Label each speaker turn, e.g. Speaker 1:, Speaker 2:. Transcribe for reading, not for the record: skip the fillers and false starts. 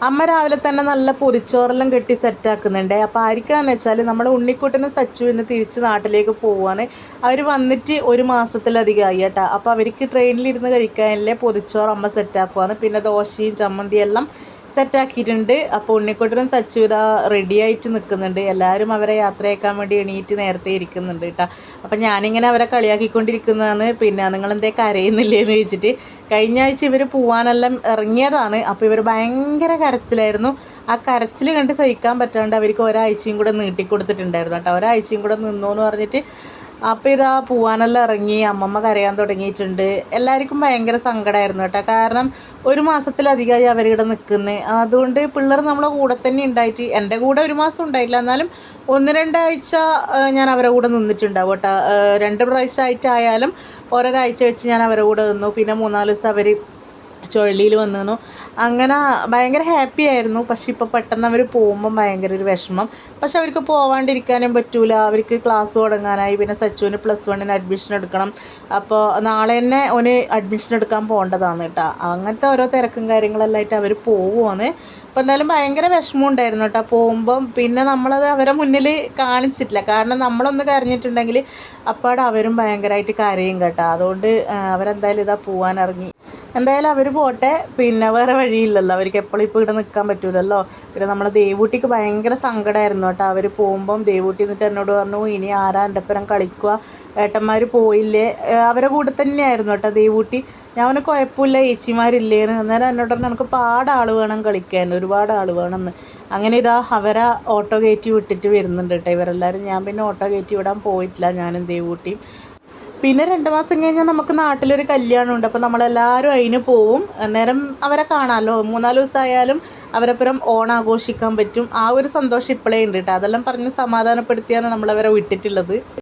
Speaker 1: അമ്മ രാവിലെ തന്നെ നല്ല പൊരിച്ചോറെല്ലാം കെട്ടി സെറ്റാക്കുന്നുണ്ട്. അപ്പോൾ ആർക്കാന്ന് വെച്ചാൽ നമ്മുടെ ഉണ്ണിക്കുട്ടനും സച്ചു ഇന്ന് തിരിച്ച് നാട്ടിലേക്ക് പോവാണ്. അവർ വന്നിട്ട് ഒരു മാസത്തിലധികമായി കേട്ടോ. അപ്പോൾ അവർക്ക് ട്രെയിനിലിരുന്ന് കഴിക്കാനല്ലേ പൊരിച്ചോറ് അമ്മ സെറ്റാക്കുവാണ്. പിന്നെ ദോശയും ചമ്മന്തിയും എല്ലാം സെറ്റാക്കിയിട്ടുണ്ട്. അപ്പോൾ ഉണ്ണിക്കുട്ടനും സച്ചു ഇതാ റെഡി ആയിട്ട് നിൽക്കുന്നുണ്ട്. എല്ലാവരും അവരെ യാത്രയാക്കാൻ വേണ്ടി എണീറ്റ് നേരത്തെ ഇരിക്കുന്നുണ്ട് കേട്ടോ. അപ്പം ഞാനിങ്ങനെ അവരെ കളിയാക്കിക്കൊണ്ടിരിക്കുന്നതാണ്. പിന്നെ നിങ്ങളെന്തേ കരയുന്നില്ലേന്ന് ചോദിച്ചിട്ട് കഴിഞ്ഞ ആഴ്ച ഇവർ പോവാനെല്ലാം ഇറങ്ങിയതാണ്. അപ്പോൾ ഇവർ ഭയങ്കര കരച്ചിലായിരുന്നു. ആ കരച്ചിൽ കണ്ട് സഹിക്കാൻ പറ്റാണ്ട് അവർക്ക് ഒരാഴ്ചയും കൂടെ നീട്ടിക്കൊടുത്തിട്ടുണ്ടായിരുന്നു കേട്ടോ. ഒരാഴ്ചയും കൂടെ നിന്നു എന്ന് പറഞ്ഞിട്ട് അപ്പോൾ ഇതാ പോവാനെല്ലാം ഇറങ്ങി. അമ്മമ്മ കരയാൻ തുടങ്ങിയിട്ടുണ്ട്. എല്ലാവർക്കും ഭയങ്കര സങ്കടമായിരുന്നു കേട്ടോ. കാരണം ഒരു മാസത്തിലധികമായി അവരിവിടെ നിൽക്കുന്നത്. അതുകൊണ്ട് പിള്ളേർ നമ്മളെ കൂടെ തന്നെ ഉണ്ടായിട്ട്, എൻ്റെ കൂടെ ഒരു മാസം ഉണ്ടായിട്ടില്ല, എന്നാലും 1-2 ആഴ്ച ഞാൻ അവരെ കൂടെ നിന്നിട്ടുണ്ടാവും കേട്ടോ. 2 പ്രാവശ്യമായിട്ടായാലും ഓരോരാഴ്ച വെച്ച് ഞാൻ അവരെ കൂടെ നിന്നു. പിന്നെ 3-4 ദിവസം അവർ ചുഴലിയിൽ വന്നു. അങ്ങനെ ഭയങ്കര ഹാപ്പി ആയിരുന്നു. പക്ഷെ ഇപ്പോൾ പെട്ടെന്ന് അവർ പോകുമ്പം ഭയങ്കര ഒരു വിഷമം. പക്ഷെ അവർക്ക് പോവാണ്ടിരിക്കാനും പറ്റൂല. അവർക്ക് ക്ലാസ് തുടങ്ങാനായി. പിന്നെ സച്ചുവിന് +1 അഡ്മിഷൻ എടുക്കണം. അപ്പോൾ നാളെ തന്നെ ഓന് അഡ്മിഷൻ എടുക്കാൻ പോകേണ്ടതാണ് കേട്ടോ. അങ്ങനത്തെ ഓരോ തിരക്കും കാര്യങ്ങളെല്ലാം ആയിട്ട് അവർ പോവുകയാണ്. അപ്പോൾ എന്തായാലും ഭയങ്കര വിഷമം ഉണ്ടായിരുന്നു കേട്ടോ പോകുമ്പം. പിന്നെ നമ്മളത് അവരെ മുന്നിൽ കാണിച്ചിട്ടില്ല. കാരണം നമ്മളൊന്ന് കരഞ്ഞിട്ടുണ്ടെങ്കിൽ അപ്പാടെ അവരും ഭയങ്കരമായിട്ട് കരയും കേട്ടോ. അതുകൊണ്ട് അവരെന്തായാലും ഇതാ പോകാനിറങ്ങി. എന്തായാലും അവർ പോട്ടെ. പിന്നെ വേറെ വഴിയില്ലല്ലോ, അവർക്ക് എപ്പോഴും ഇപ്പോൾ ഇവിടെ നിൽക്കാൻ പറ്റൂലല്ലോ. പിന്നെ നമ്മളെ ദേവൂട്ടിക്ക് ഭയങ്കര സങ്കടമായിരുന്നു കേട്ടോ. അവർ പോകുമ്പം ദേവൂട്ടി എന്നിട്ട് എന്നോട് പറഞ്ഞു, ഇനി ആരാ എൻ്റെ ഒപ്പം കളിക്കുക, ഏട്ടന്മാർ പോയില്ലേ. അവരെ കൂടെ തന്നെയായിരുന്നു കേട്ടോ ദേവൂട്ടി. ഞാൻ അവന് കുഴപ്പമില്ല, ചേച്ചിമാരില്ലേന്ന്. അന്നേരം എന്നോട് പറഞ്ഞു എനിക്ക് ആൾ വേണം കളിക്കാൻ, ഒരുപാട് ആൾ വേണമെന്ന്. അങ്ങനെ ഇതാ അവരെ ഓട്ടോ കയറ്റി വിട്ടിട്ട് വരുന്നുണ്ട് കേട്ടോ ഇവരെല്ലാവരും. ഞാൻ പിന്നെ ഓട്ടോ കയറ്റി വിടാൻ പോയിട്ടില്ല, ഞാനും ദേവൂട്ടിയും. പിന്നെ 2 മാസം കഴിഞ്ഞാൽ നമുക്ക് നാട്ടിലൊരു കല്യാണമുണ്ട്. അപ്പോൾ നമ്മളെല്ലാവരും അതിന് പോവും. അന്നേരം അവരെ കാണാമല്ലോ. 3-4 ദിവസമായാലും അവരപ്പുറം ഓണം ആഘോഷിക്കാൻ പറ്റും. ആ ഒരു സന്തോഷം ഇപ്പോഴേ ഉണ്ട് കേട്ടോ. അതെല്ലാം പറഞ്ഞ് സമാധാനപ്പെടുത്തിയാണ് നമ്മളവരെ വിട്ടിട്ടുള്ളത്.